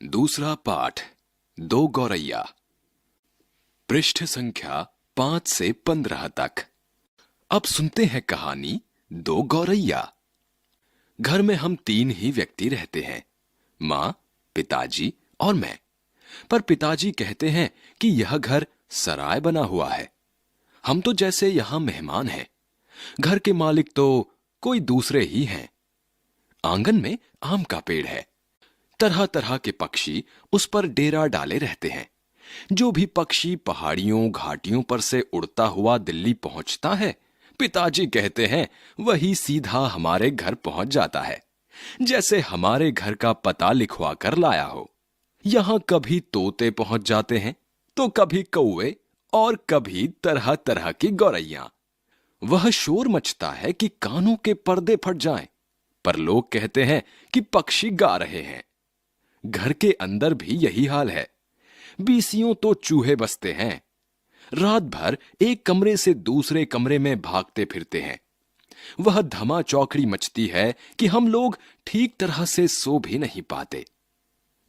दूसरा पाठ। दो गौरैया। पृष्ठ संख्या 5 से 15 तक। अब सुनते हैं कहानी दो गौरैया। घर में हम 3 ही व्यक्ति रहते हैं, माँ, पिताजी और मैं। पर पिताजी कहते हैं कि यह घर सराय बना हुआ है। हम तो जैसे यहां मेहमान हैं। घर के मालिक तो कोई दूसरे ही हैं। आंगन में आम का पेड़ है। तरह तरह के पक्षी उस पर डेरा डाले रहते हैं। जो भी पक्षी पहाड़ियों घाटियों पर से उड़ता हुआ दिल्ली पहुंचता है, पिताजी कहते हैं वही सीधा हमारे घर पहुंच जाता है, जैसे हमारे घर का पता लिखवा कर लाया हो। यहां कभी तोते पहुंच जाते हैं, तो कभी कौवे और कभी तरह तरह की गौरैया। वह शोर मचता है कि कानों के पर्दे फट जाएं, पर लोग कहते हैं कि पक्षी गा रहे हैं। घर के अंदर भी यही हाल है। बीसियों तो चूहे बसते हैं। रात भर एक कमरे से दूसरे कमरे में भागते फिरते हैं। वह धमा चौकड़ी मचती है कि हम लोग ठीक तरह से सो भी नहीं पाते।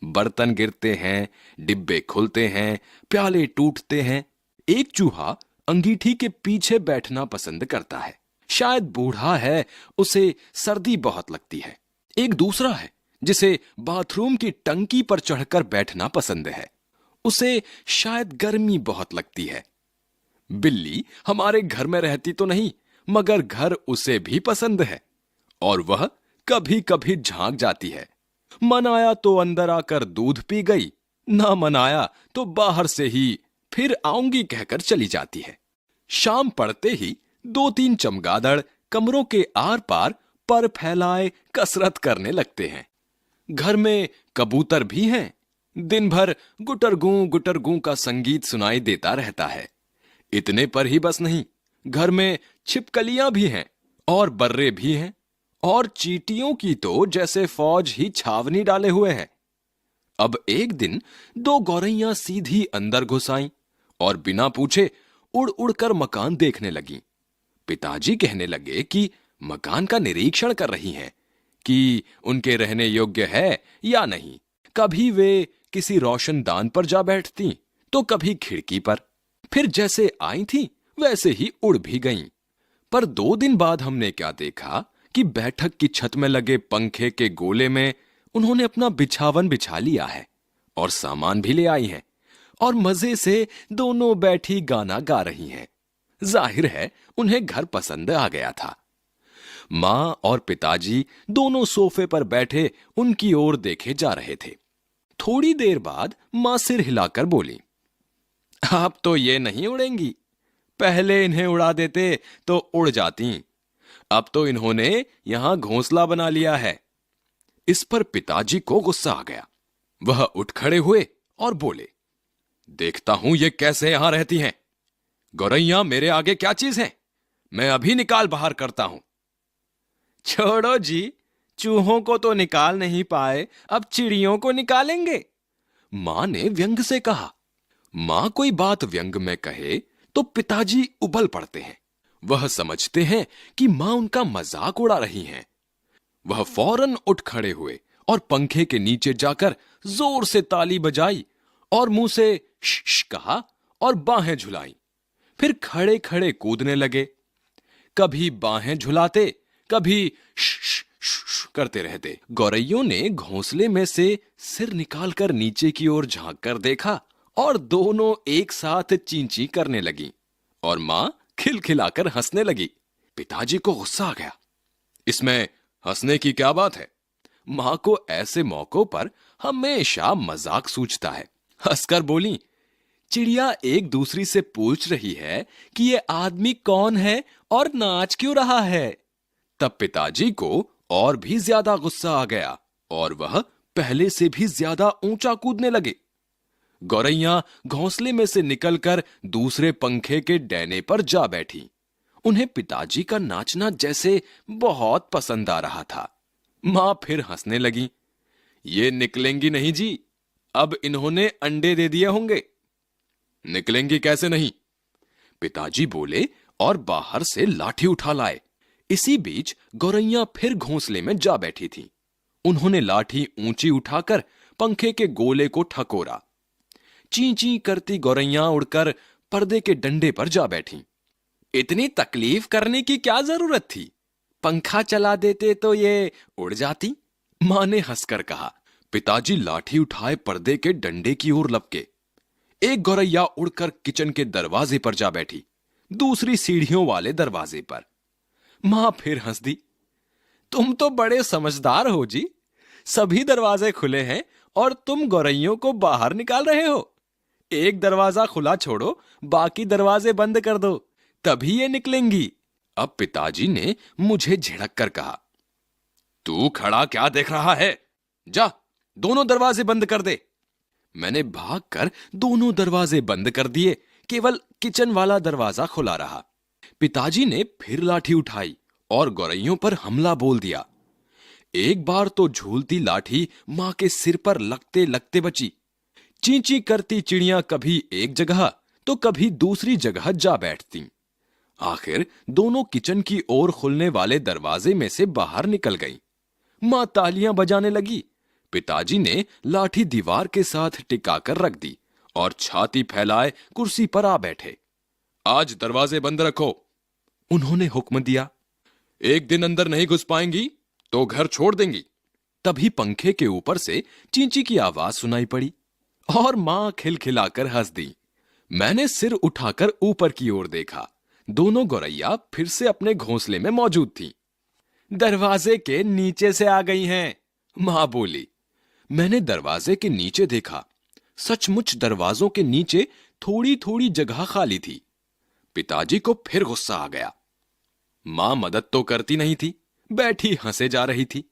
बर्तन गिरते हैं, डिब्बे खुलते हैं, प्याले टूटते हैं। एक चूहा अंगीठी के पीछे बैठना पसंद करता है। शायद बूढ़ा है, उसे सर्दी बहुत लगती है। एक दूसरा है जिसे बाथरूम की टंकी पर चढ़कर बैठना पसंद है। उसे शायद गर्मी बहुत लगती है। बिल्ली हमारे घर में रहती तो नहीं, मगर घर उसे भी पसंद है और वह कभी कभी झांक जाती है। मन आया तो अंदर आकर दूध पी गई, ना मन आया तो बाहर से ही फिर आऊंगी कहकर चली जाती है। शाम पड़ते ही 2-3 चमगादड़ कमरों के आर पार पर फैलाए कसरत करने लगते हैं। घर में कबूतर भी हैं। दिन भर गुटरगू का संगीत सुनाई देता रहता है। इतने पर ही बस नहीं, घर में छिपकलियां भी हैं और बर्रे भी हैं, और चींटियों की तो जैसे फौज ही छावनी डाले हुए है। अब एक दिन 2 गौरैया सीधी अंदर घुस आईं और बिना पूछे उड़ उड़कर मकान देखने लगीं। पिताजी कहने लगे कि मकान का निरीक्षण कर रही हैं कि उनके रहने योग्य है या नहीं। कभी वे किसी रोशनदान पर जा बैठती, तो कभी खिड़की पर। फिर जैसे आई थी वैसे ही उड़ भी गईं। पर 2 दिन बाद हमने क्या देखा कि बैठक की छत में लगे पंखे के गोले में उन्होंने अपना बिछावन बिछा लिया है और सामान भी ले आई हैं, और मजे से दोनों बैठी गाना गा रही हैं। जाहिर है उन्हें घर पसंद आ गया था। माँ और पिताजी दोनों सोफे पर बैठे उनकी ओर देखे जा रहे थे। थोड़ी देर बाद माँ सिर हिलाकर बोली, अब तो ये नहीं उड़ेंगी। पहले इन्हें उड़ा देते तो उड़ जाती। अब तो इन्होंने यहां घोंसला बना लिया है। इस पर पिताजी को गुस्सा आ गया। वह उठ खड़े हुए और बोले, देखता हूं ये कैसे यहां रहती हैं। गौरैया मेरे आगे क्या चीज है? मैं अभी निकाल बाहर करता हूं। छोड़ो जी, चूहों को तो निकाल नहीं पाए, अब चिड़ियों को निकालेंगे, मां ने व्यंग से कहा। मां कोई बात व्यंग में कहे तो पिताजी उबल पड़ते हैं। वह समझते हैं कि मां उनका मजाक उड़ा रही हैं। वह फौरन उठ खड़े हुए और पंखे के नीचे जाकर जोर से ताली बजाई और मुंह से श कहा और बाहें झुलाई। फिर खड़े खड़े कूदने लगे। कभी बाहें झुलाते, कभी श करते रहते। गौरैयों ने घोंसले में से सिर निकालकर नीचे की ओर झांक कर देखा और दोनों एक साथ चींची करने लगी और मां खिलखिलाकर हंसने लगी। पिताजी को गुस्सा आ गया। इसमें हंसने की क्या बात है? मां को ऐसे मौकों पर हमेशा मजाक सूझता है। हंसकर बोली, चिड़िया एक दूसरी से पूछ रही है कि ये आदमी कौन है और नाच क्यों रहा है। तब पिताजी को और भी ज्यादा गुस्सा आ गया और वह पहले से भी ज्यादा ऊंचा कूदने लगे। गौरैया घोंसले में से निकलकर दूसरे पंखे के डैने पर जा बैठी। उन्हें पिताजी का नाचना जैसे बहुत पसंद आ रहा था। मां फिर हंसने लगी। ये निकलेंगी नहीं जी, अब इन्होंने अंडे दे दिए होंगे। निकलेंगी कैसे नहीं? पिताजी बोले और बाहर से लाठी उठा लाए। इसी बीच गौरैया फिर घोंसले में जा बैठी थी। उन्होंने लाठी ऊंची उठाकर पंखे के गोले को ठकोरा। ची ची करती गौरैया उड़कर पर्दे के डंडे पर जा बैठी। इतनी तकलीफ करने की क्या जरूरत थी, पंखा चला देते तो ये उड़ जाती, मां ने हंसकर कहा। पिताजी लाठी उठाए पर्दे के डंडे की ओर लपके। एक गौरैया उड़कर किचन के दरवाजे पर जा बैठी, दूसरी सीढ़ियों वाले दरवाजे पर। मां फिर हंस दी। तुम तो बड़े समझदार हो जी, सभी दरवाजे खुले हैं और तुम गौरैयों को बाहर निकाल रहे हो। एक दरवाजा खुला छोड़ो, बाकी दरवाजे बंद कर दो, तभी ये निकलेंगी। अब पिताजी ने मुझे झिड़क कर कहा, तू खड़ा क्या देख रहा है, जा दोनों दरवाजे बंद कर दे। मैंने भागकर दोनों दरवाजे बंद कर दिए, केवल किचन वाला दरवाजा खुला रहा। पिताजी ने फिर लाठी उठाई और गौरैयों पर हमला बोल दिया। एक बार तो झूलती लाठी मां के सिर पर लगते लगते बची। चींची करती चिड़ियां कभी एक जगह तो कभी दूसरी जगह जा बैठती। आखिर दोनों किचन की ओर खुलने वाले दरवाजे में से बाहर निकल गईं। मां तालियां बजाने लगी। पिताजी ने लाठी दीवार के साथ टिकाकर रख दी और छाती फैलाए कुर्सी पर आ बैठे। आज दरवाजे बंद रखो, उन्होंने हुक्म दिया। एक दिन अंदर नहीं घुस पाएंगी तो घर छोड़ देंगी। तभी पंखे के ऊपर से चींची की आवाज सुनाई पड़ी और मां खिलखिलाकर हंस दी। मैंने सिर उठाकर ऊपर की ओर देखा। दोनों गौरैया फिर से अपने घोंसले में मौजूद थीं। दरवाजे के नीचे से आ गई हैं, मां बोली। मैंने दरवाजे के नीचे देखा। सचमुच दरवाजों के नीचे थोड़ी थोड़ी जगह खाली थी। पिताजी को फिर गुस्सा आ गया। मां मदद तो करती नहीं थी, बैठी हंसे जा रही थी।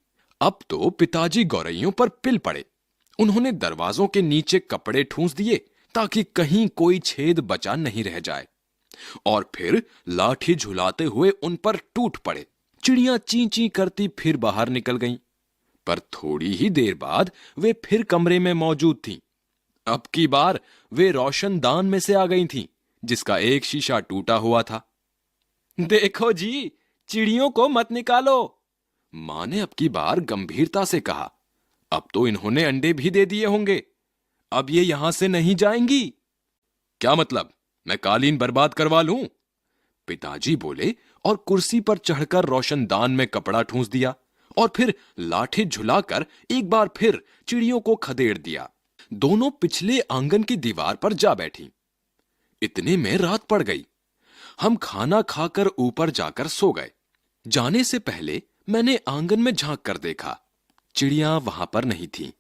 अब तो पिताजी गौरैयों पर पिल पड़े। उन्होंने दरवाजों के नीचे कपड़े ठूंस दिए ताकि कहीं कोई छेद बचा नहीं रह जाए, और फिर लाठी झुलाते हुए उन पर टूट पड़े। चिड़ियां ची ची करती फिर बाहर निकल गईं, पर थोड़ी ही देर बाद वे फिर कमरे में मौजूद थीं। अब की बार वे रोशनदान में से आ गई थीं, जिसका एक शीशा टूटा हुआ था। देखो जी, चिड़ियों को मत निकालो, मां ने अब की बार गंभीरता से कहा। अब तो इन्होंने अंडे भी दे दिए होंगे, अब ये यहां से नहीं जाएंगी। क्या मतलब, मैं कालीन बर्बाद करवा लूं? पिताजी बोले और कुर्सी पर चढ़कर रोशनदान में कपड़ा ठूंस दिया और फिर लाठी झुलाकर एक बार फिर चिड़ियों को खदेड़ दिया। दोनों पिछले आंगन की दीवार पर जा बैठी। इतने में रात पड़ गई। हम खाना खाकर ऊपर जाकर सो गए। जाने से पहले मैंने आंगन में झांक कर देखा। चिड़ियां वहां पर नहीं थीं।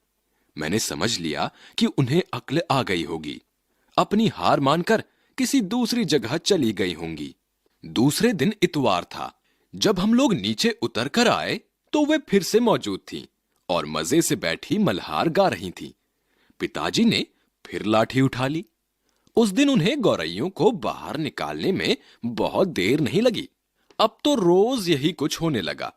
मैंने समझ लिया कि उन्हें अक्ल आ गई होगी। अपनी हार मानकर किसी दूसरी जगह चली गई होंगी। दूसरे दिन इतवार था। जब हम लोग नीचे उतर कर आए तो वे फिर से मौजूद थीं और मजे से बैठी मल्हार गा रही थीं। पिताजी ने फिर लाठी उठा ली। उस दिन उन्हें गौरैयों को बाहर निकालने में बहुत देर नहीं लगी। अब तो रोज यही कुछ होने लगा।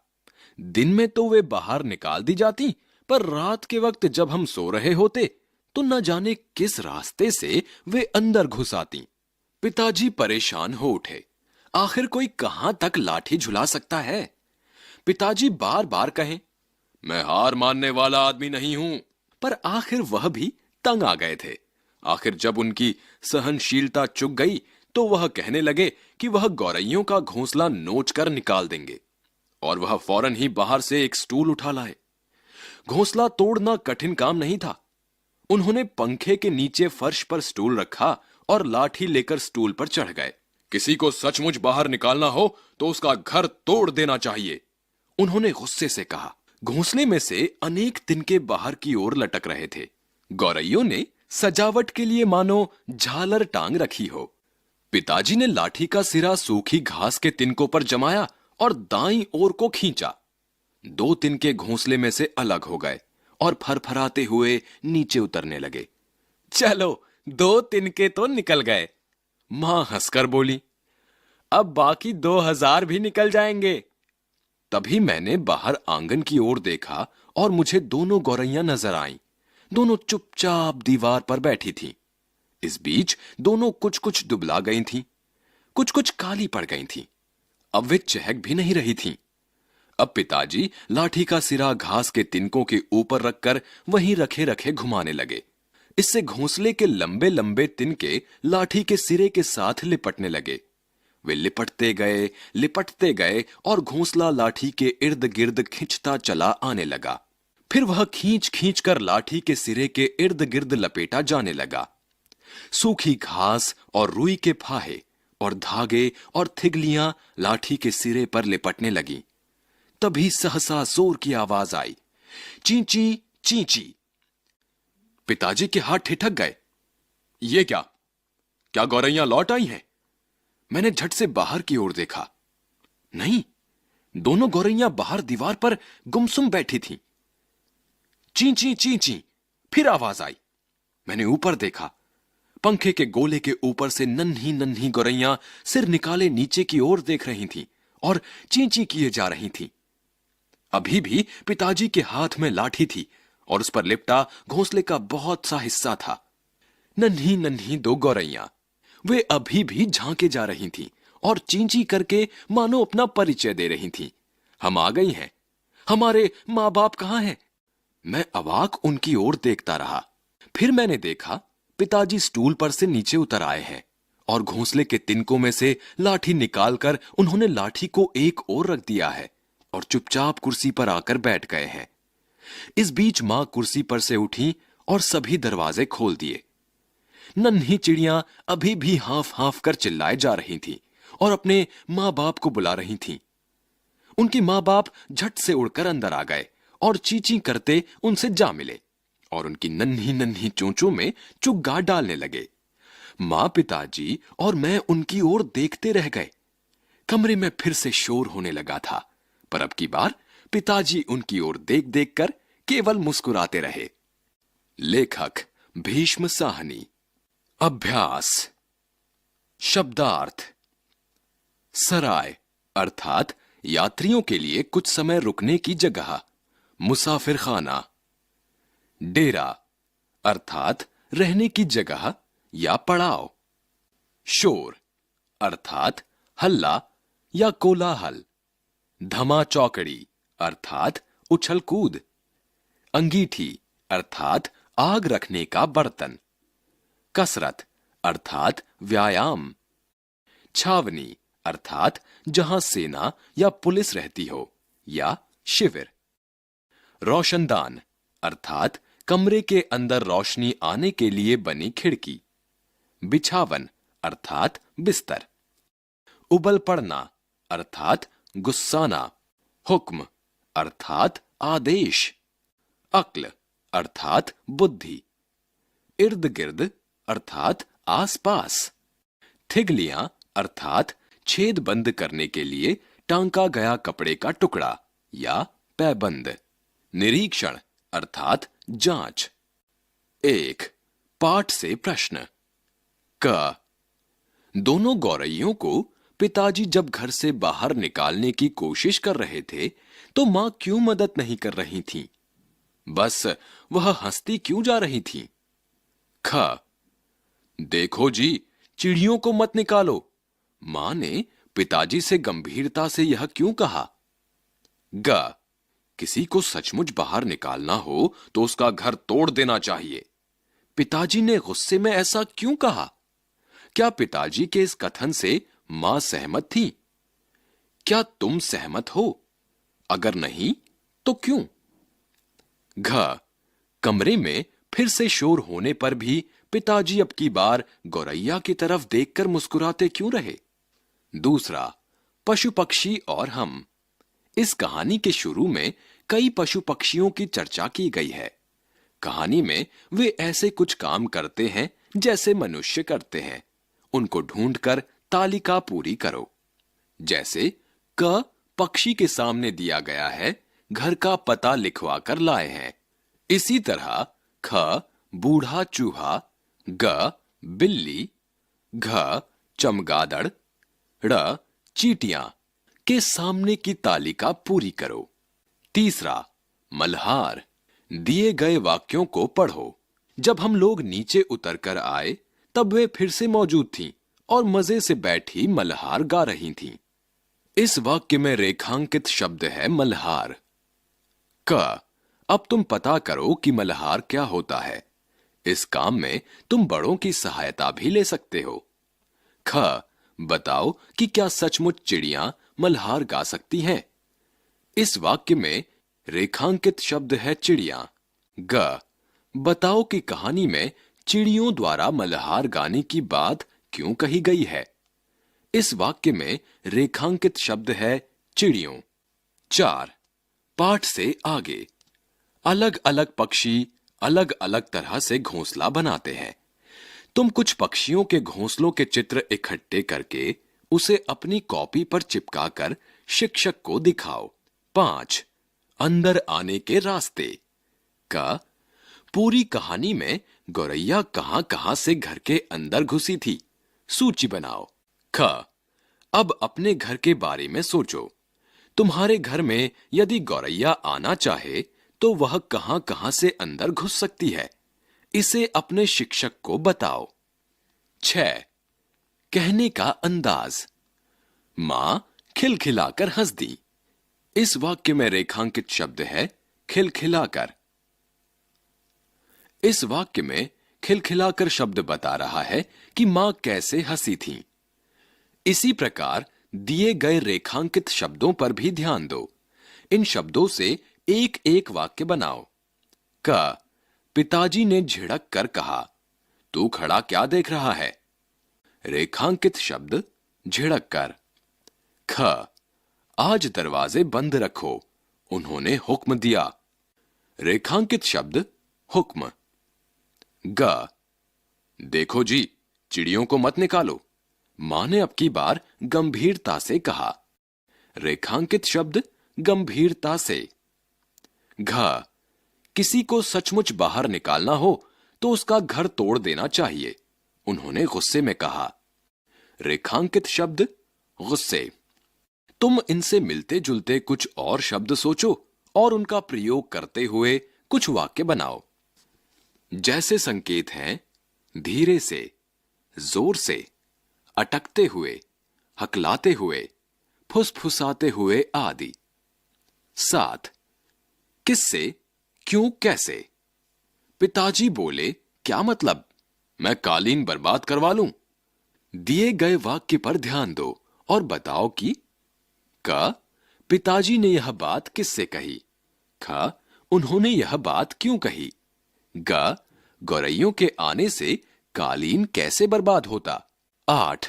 दिन में तो वे बाहर निकाल दी जाती, पर रात के वक्त जब हम सो रहे होते तो न जाने किस रास्ते से वे अंदर घुस आती। पिताजी परेशान हो उठे। आखिर कोई कहां तक लाठी झुला सकता है? पिताजी बार बार कहें, मैं हार मानने वाला आदमी नहीं हूं, पर आखिर वह भी तंग आ गए थे। आखिर जब उनकी सहनशीलता चुक गई तो वह कहने लगे कि वह गौरैयों का घोंसला नोच कर निकाल देंगे, और वह फौरन ही बाहर से एक स्टूल उठा लाए। घोंसला तोड़ना कठिन काम नहीं था। उन्होंने पंखे के नीचे फर्श पर स्टूल रखा और लाठी लेकर स्टूल पर चढ़ गए। किसी को सचमुच बाहर निकालना हो तो उसका घर तोड़ देना चाहिए, उन्होंने गुस्से से कहा। घोंसले में से अनेक तिनके बाहर की ओर लटक रहे थे। गौरैयों ने सजावट के लिए मानो झालर टांग रखी हो। पिताजी ने लाठी का सिरा सूखी घास के तिनकों पर जमाया और दाईं ओर को खींचा। दो तिनके घोंसले में से अलग हो गए और फरफराते हुए नीचे उतरने लगे। चलो, दो तिनके तो निकल गए, मां हंसकर बोली। अब बाकी 2000 भी निकल जाएंगे। तभी मैंने बाहर आंगन की ओर देखा और मुझे दोनों गौरैया नजर आईं। दोनों चुपचाप दीवार पर बैठी थीं। इस बीच दोनों कुछ कुछ दुबला गई थीं, कुछ कुछ काली पड़ गई थीं। अब वे चहक भी नहीं रही थीं। अब पिताजी लाठी का सिरा घास के तिनकों के ऊपर रखकर वहीं रखे रखे घुमाने लगे। इससे घोंसले के लंबे लंबे तिनके लाठी के सिरे के साथ लिपटने लगे। वे लिपटते गए और घोंसला लाठी के इर्द गिर्द खिंचता चला आने लगा। फिर वह खींच खींच कर लाठी के सिरे के इर्द गिर्द लपेटा जाने लगा। सूखी घास और रुई के फाहे और धागे और थिगलियां लाठी के सिरे पर लिपटने लगी। तभी सहसा जोर की आवाज आई, चींची चींची। पिताजी के हाथ ठिठक गए। ये क्या? क्या गौरैया लौट आई हैं? मैंने झट से बाहर की ओर देखा। नहीं, दोनों गौरैया बाहर दीवार पर गुमसुम बैठी थीं। चींची चींची फिर आवाज आई। मैंने ऊपर देखा। पंखे के गोले के ऊपर से नन्ही नन्ही गौरैया सिर निकाले नीचे की ओर देख रही थीं और चींची किए जा रही थीं। अभी भी पिताजी के हाथ में लाठी थी और उस पर लिपटा घोंसले का बहुत सा हिस्सा था। नन्ही नन्ही दो गौरैया, वे अभी भी झांके जा रही थीं और चींची करके मानो अपना परिचय दे रही थीं। हम आ गई हैं। हमारे माँ बाप कहाँ हैं? मैं अवाक उनकी ओर देखता रहा। फिर मैंने देखा पिताजी स्टूल पर से नीचे उतर आए हैं और घोंसले के तिनकों में से लाठी निकालकर उन्होंने लाठी को एक ओर रख दिया है और चुपचाप कुर्सी पर आकर बैठ गए हैं। इस बीच मां कुर्सी पर से उठी और सभी दरवाजे खोल दिए। नन्ही चिड़ियां अभी भी हाफ हाफ कर चिल्लाए जा रही थीं और अपने माँ बाप को बुला रही थीं। उनके माँ बाप झट से उड़कर अंदर आ गए और चींची करते उनसे जा मिले और उनकी नन्ही नन्ही चोंचों में चुग्गा डालने लगे। मां, पिताजी और मैं उनकी ओर देखते रह गए। कमरे में फिर से शोर होने लगा था, पर अब की बार पिताजी उनकी ओर देख देख कर केवल मुस्कुराते रहे। लेखक भीष्म साहनी। अभ्यास। शब्दार्थ। सराय अर्थात यात्रियों के लिए कुछ समय रुकने की जगह, मुसाफिर खाना। डेरा अर्थात रहने की जगह या पड़ाव। शोर अर्थात हल्ला या कोलाहल। धमा चौकड़ी अर्थात उछल कूद। अंगीठी अर्थात आग रखने का बर्तन। कसरत अर्थात व्यायाम। छावनी अर्थात जहां सेना या पुलिस रहती हो या शिविर। रोशनदान अर्थात कमरे के अंदर रोशनी आने के लिए बनी खिड़की। बिछावन अर्थात बिस्तर। उबल पड़ना अर्थात गुस्साना। हुक्म अर्थात आदेश। अक्ल अर्थात बुद्धि। इर्द गिर्द अर्थात आसपास। थिगलियां अर्थात छेद बंद करने के लिए टांका गया कपड़े का टुकड़ा या पैबंद। निरीक्षण अर्थात जांच। एक पाठ से प्रश्न। क दोनों गौरैयों को पिताजी जब घर से बाहर निकालने की कोशिश कर रहे थे तो मां क्यों मदद नहीं कर रही थी? बस वह हंसती क्यों जा रही थी? ख देखो जी, चिड़ियों को मत निकालो। मां ने पिताजी से गंभीरता से यह क्यों कहा? ग किसी को सचमुच बाहर निकालना हो तो उसका घर तोड़ देना चाहिए। पिताजी ने गुस्से में ऐसा क्यों कहा? क्या पिताजी के इस कथन से मां सहमत थी? क्या तुम सहमत हो? अगर नहीं तो क्यों? घ कमरे में फिर से शोर होने पर भी पिताजी अब की बार गौरैया की तरफ देखकर मुस्कुराते क्यों रहे? दूसरा, पशु पक्षी और हम। इस कहानी के शुरू में कई पशु पक्षियों की चर्चा की गई है। कहानी में वे ऐसे कुछ काम करते हैं जैसे मनुष्य करते हैं। उनको ढूंढकर तालिका पूरी करो। जैसे क पक्षी के सामने दिया गया है, घर का पता लिखवा कर लाए हैं। इसी तरह ख बूढ़ा चूहा, ग बिल्ली, घ चमगादड़, ड़ चींटियां के सामने की तालिका पूरी करो। तीसरा, मल्हार। दिए गए वाक्यों को पढ़ो। जब हम लोग नीचे उतर कर आए तब वे फिर से मौजूद थीं और मजे से बैठी मल्हार गा रही थीं। इस वाक्य में रेखांकित शब्द है मल्हार। क, अब तुम पता करो कि मल्हार क्या होता है। इस काम में तुम बड़ों की सहायता भी ले सकते हो। ख, बताओ कि क्या सचमुच चिड़ियां मल्हार गा सकती हैं। इस वाक्य में रेखांकित शब्द है चिड़िया। ग, बताओ कि कहानी में चिड़ियों द्वारा मल्हार गाने की बात क्यों कही गई है। इस वाक्य में रेखांकित शब्द है चिड़ियों। 4, पाठ से आगे। अलग अलग पक्षी अलग अलग तरह से घोंसला बनाते हैं। तुम कुछ पक्षियों के घोंसलों के चित्र इकट्ठे करके उसे अपनी कॉपी पर चिपकाकर शिक्षक को दिखाओ। 5, अंदर आने के रास्ते। का, पूरी कहानी में गौरैया कहां कहां से घर के अंदर घुसी थी, सूची बनाओ। ख, अब अपने घर के बारे में सोचो। तुम्हारे घर में यदि गौरैया आना चाहे तो वह कहां कहां से अंदर घुस सकती है, इसे अपने शिक्षक को बताओ। 6, कहने का अंदाज। मां खिलखिलाकर हंस दी। इस वाक्य में रेखांकित शब्द है खिलखिलाकर। इस वाक्य में खिलखिलाकर शब्द बता रहा है कि मां कैसे हंसी थी। इसी प्रकार दिए गए रेखांकित शब्दों पर भी ध्यान दो। इन शब्दों से एक एक वाक्य बनाओ। क, पिताजी ने झिड़क कर कहा, तू खड़ा क्या देख रहा है। रेखांकित शब्द झिड़क कर। ख, आज दरवाजे बंद रखो, उन्होंने हुक्म दिया। रेखांकित शब्द हुक्म। ग, देखो जी, चिड़ियों को मत निकालो, मां ने अब की बार गंभीरता से कहा। रेखांकित शब्द गंभीरता से। घ, किसी को सचमुच बाहर निकालना हो तो उसका घर तोड़ देना चाहिए, उन्होंने गुस्से में कहा। रेखांकित शब्द गुस्से। तुम इनसे मिलते जुलते कुछ और शब्द सोचो और उनका प्रयोग करते हुए कुछ वाक्य बनाओ। जैसे संकेत हैं धीरे से, जोर से, अटकते हुए, हकलाते हुए, फुसफुसाते हुए आदि। 7, किससे, क्यों, कैसे। पिताजी बोले, क्या मतलब, मैं कालीन बर्बाद करवा लूं। दिए गए वाक्य पर ध्यान दो और बताओ कि क, पिताजी ने यह बात किससे कही। ख, उन्होंने यह बात क्यों कही। ग, गौरैयों के आने से कालीन कैसे बर्बाद होता। 8,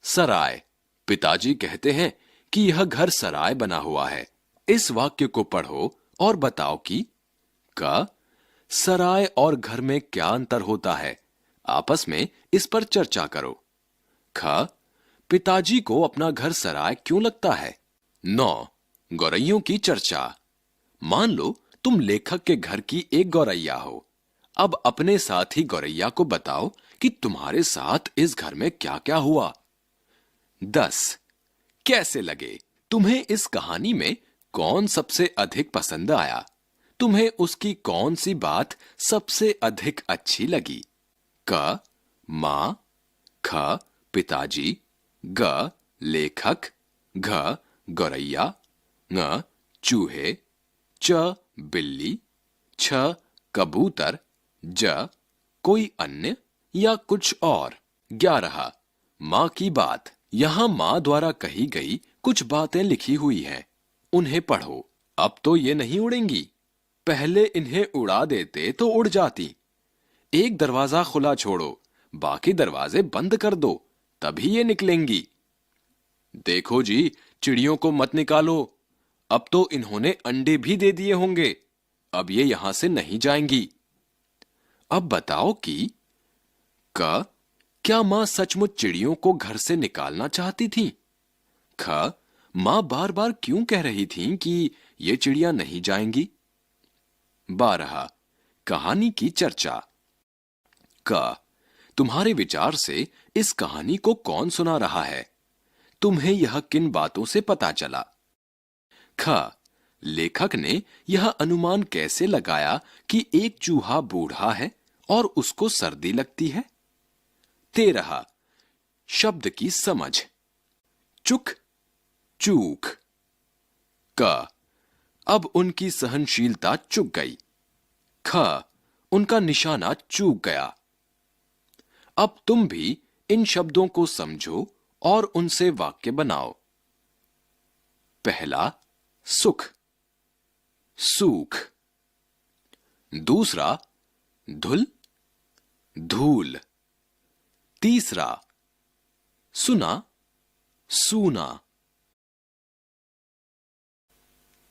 सराय। पिताजी कहते हैं कि यह घर सराय बना हुआ है। इस वाक्य को पढ़ो और बताओ कि क, सराय और घर में क्या अंतर होता है, आपस में इस पर चर्चा करो। ख, पिताजी को अपना घर सराय क्यों लगता है। 9, गौरैयों की चर्चा। मान लो तुम लेखक के घर की एक गौरैया हो। अब अपने साथी गौरैया को बताओ कि तुम्हारे साथ इस घर में क्या क्या हुआ। 10, कैसे लगे, तुम्हें इस कहानी में कौन सबसे अधिक पसंद आया, तुम्हें उसकी कौन सी बात सबसे अधिक अच्छी लगी। क, मां। ख, पिताजी। ग, लेखक। घ, गौरैया। ङ, चूहे। च, बिल्ली। छ, कबूतर। ज, कोई अन्य या कुछ और। 11, मां की बात। यहां मां द्वारा कही गई कुछ बातें लिखी हुई हैं, उन्हें पढ़ो। अब तो ये नहीं उड़ेंगी, पहले इन्हें उड़ा देते तो उड़ जाती। एक दरवाजा खुला छोड़ो, बाकी दरवाजे बंद कर दो, तभी ये निकलेंगी। देखो जी, चिड़ियों को मत निकालो, अब तो इन्होंने अंडे भी दे दिए होंगे, अब ये यहां से नहीं जाएंगी। अब बताओ कि क, क्या मां सचमुच चिड़ियों को घर से निकालना चाहती थी। ख, मां बार बार क्यों कह रही थी कि ये चिड़िया नहीं जाएंगी। 12, कहानी की चर्चा। क, तुम्हारे विचार से इस कहानी को कौन सुना रहा है, तुम्हें यह किन बातों से पता चला। ख, लेखक ने यह अनुमान कैसे लगाया कि एक चूहा बूढ़ा है और उसको सर्दी लगती है। 13, शब्द की समझ। चुक, चूक। क, अब उनकी सहनशीलता चुक गई। ख, उनका निशाना चूक गया। अब तुम भी इन शब्दों को समझो और उनसे वाक्य बनाओ। पहला, सुख, सूख। दूसरा, धुल, धूल। तीसरा, सुना, सूना।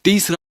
तीसरा